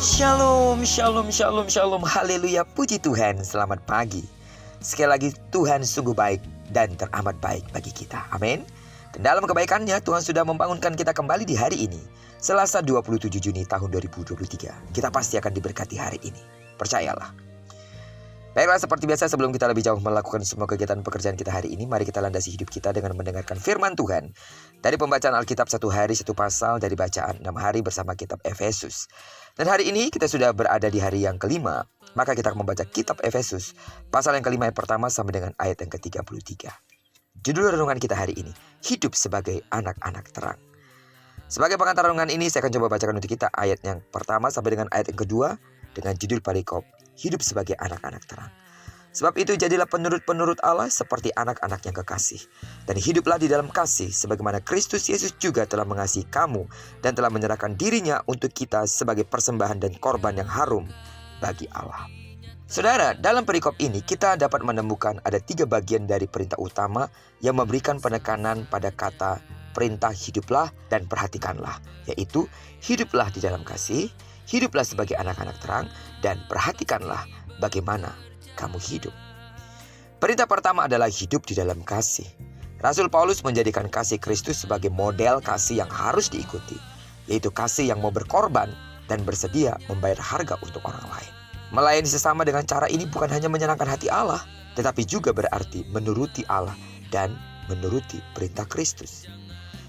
Shalom, shalom, shalom, shalom, haleluya, puji Tuhan, selamat pagi. Sekali lagi Tuhan sungguh baik dan teramat baik bagi kita, amin. Dan dalam kebaikannya Tuhan sudah membangunkan kita kembali di hari ini, Selasa 27 Juni tahun 2023. Kita pasti akan diberkati hari ini, percayalah. Baiklah, seperti biasa sebelum kita lebih jauh melakukan semua kegiatan pekerjaan kita hari ini, mari kita landasi hidup kita dengan mendengarkan firman Tuhan dari pembacaan Alkitab satu hari satu pasal dari bacaan 6 hari bersama kitab Efesus. Dan hari ini kita sudah berada di hari yang kelima, maka kita akan membaca kitab Efesus pasal yang kelima ayat pertama sampai dengan ayat yang ke-33. Judul renungan kita hari ini, hidup sebagai anak-anak terang. Sebagai pengantar renungan ini saya akan coba bacakan untuk kita ayat yang pertama sampai dengan ayat yang kedua dengan judul perikop, hidup sebagai anak-anak terang. Sebab itu jadilah penurut-penurut Allah seperti anak-anak yang kekasih. Dan hiduplah di dalam kasih sebagaimana Kristus Yesus juga telah mengasihi kamu dan telah menyerahkan dirinya untuk kita sebagai persembahan dan korban yang harum bagi Allah. Saudara, dalam perikop ini kita dapat menemukan ada 3 bagian dari perintah utama yang memberikan penekanan pada kata perintah hiduplah dan perhatikanlah, yaitu hiduplah di dalam kasih, hiduplah sebagai anak-anak terang, dan perhatikanlah bagaimana kamu hidup. Perintah pertama adalah hidup di dalam kasih. Rasul Paulus menjadikan kasih Kristus sebagai model kasih yang harus diikuti, yaitu kasih yang mau berkorban dan bersedia membayar harga untuk orang lain. Melayani sesama dengan cara ini bukan hanya menyenangkan hati Allah, tetapi juga berarti menuruti Allah dan menuruti perintah Kristus.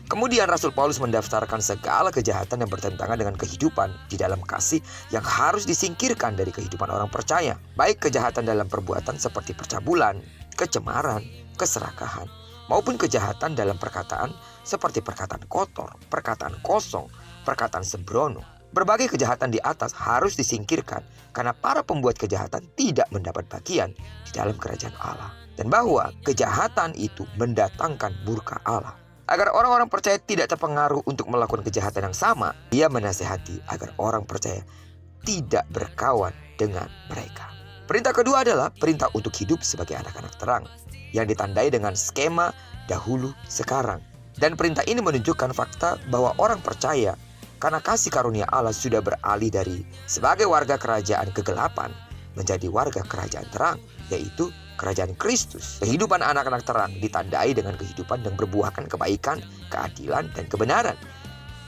Kemudian Rasul Paulus mendaftarkan segala kejahatan yang bertentangan dengan kehidupan di dalam kasih yang harus disingkirkan dari kehidupan orang percaya. Baik kejahatan dalam perbuatan seperti percabulan, kecemaran, keserakahan, maupun kejahatan dalam perkataan seperti perkataan kotor, perkataan kosong, perkataan sembrono. Berbagai kejahatan di atas harus disingkirkan karena para pembuat kejahatan tidak mendapat bagian di dalam kerajaan Allah. Dan bahwa kejahatan itu mendatangkan murka Allah. Agar orang-orang percaya tidak terpengaruh untuk melakukan kejahatan yang sama, ia menasihati agar orang percaya tidak berkawan dengan mereka. Perintah kedua adalah perintah untuk hidup sebagai anak-anak terang, yang ditandai dengan skema dahulu sekarang. Dan perintah ini menunjukkan fakta bahwa orang percaya karena kasih karunia Allah sudah beralih dari sebagai warga kerajaan kegelapan menjadi warga kerajaan terang, yaitu kerajaan Kristus. Kehidupan anak-anak terang ditandai dengan kehidupan yang berbuahkan kebaikan, keadilan, dan kebenaran.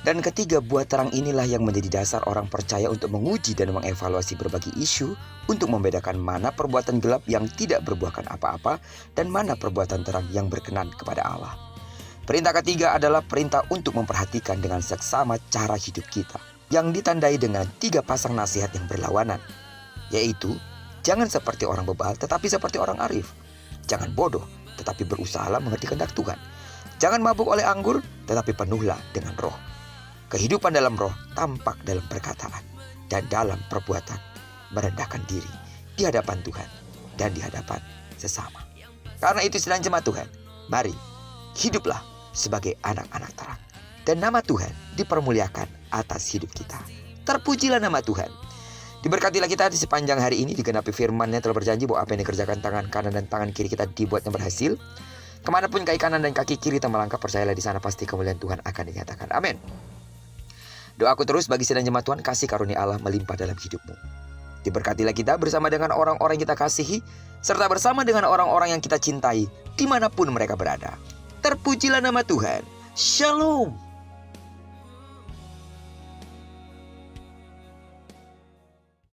Dan ketiga, buah terang inilah yang menjadi dasar orang percaya untuk menguji dan mengevaluasi berbagai isu untuk membedakan mana perbuatan gelap yang tidak berbuahkan apa-apa dan mana perbuatan terang yang berkenan kepada Allah. Perintah ketiga adalah perintah untuk memperhatikan dengan seksama cara hidup kita, yang ditandai dengan 3 pasang nasihat yang berlawanan, yaitu jangan seperti orang bebal tetapi seperti orang arif. Jangan bodoh tetapi berusahalah mengerti kehendak Tuhan. Jangan mabuk oleh anggur tetapi penuhlah dengan roh. Kehidupan dalam roh tampak dalam perkataan dan dalam perbuatan, merendahkan diri di hadapan Tuhan dan di hadapan sesama. Karena itu sedang jemaat Tuhan, mari hiduplah sebagai anak-anak terang, dan nama Tuhan dipermuliakan atas hidup kita. Terpujilah nama Tuhan. Diberkatilah kita di sepanjang hari ini, digenapi firman-Nya telah berjanji bahwa apa yang dikerjakan tangan kanan dan tangan kiri kita dibuatnya berhasil. Kemanapun kaki kanan dan kaki kiri kita melangkah, percayalah di sana pasti kemuliaan Tuhan akan dinyatakan. Amin. Doaku terus bagi sedang jemaat Tuhan, kasih karunia Allah melimpah dalam hidupmu. Diberkatilah kita bersama dengan orang-orang yang kita kasihi, serta bersama dengan orang-orang yang kita cintai, dimanapun mereka berada. Terpujilah nama Tuhan. Shalom.